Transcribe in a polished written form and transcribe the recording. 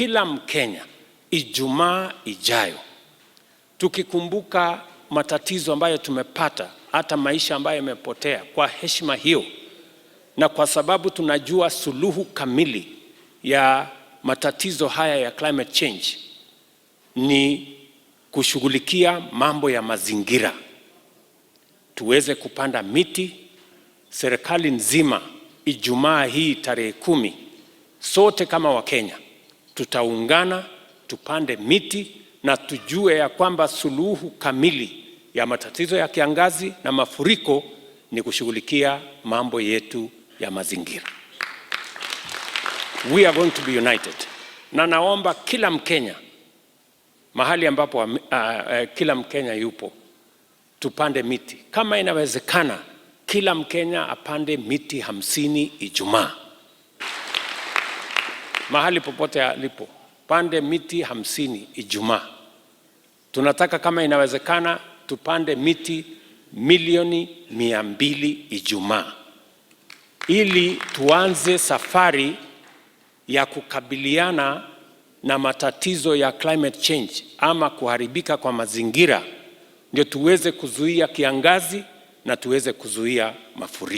kila Mkenya Ijumaa ijayo, tukikumbuka matatizo ambayo tumepata, hata maisha ambayo yamepotea, kwa heshima hiyo na kwa sababu tunajua suluhu kamili ya matatizo haya ya climate change ni kushughulikia mambo ya mazingira, tuweze kupanda miti. Serikali nzima Ijumaa hii tarehe 10, sote kama Wakenya tutaungana tupande miti na tujue ya kwamba suluhu kamili ya matatizo ya kiangazi na mafuriko ni kushughulikia mambo yetu ya mazingira. We are going to be united. Na naomba kila Mkenya, mahali ambapo kila Mkenya yupo, tupande miti. Kama inawezekana, kila Mkenya apande miti 50 Ijumaa. Mahali popote alipo, pande miti 50 Ijumaa. Tunataka kama inawezekana, tupande miti milioni 200 Ijumaa, ili tuanze safari ya kukabiliana na matatizo ya climate change ama kuharibika kwa mazingira, ndio tuweze kuzuia kiangazi na tuweze kuzuia mafuriko.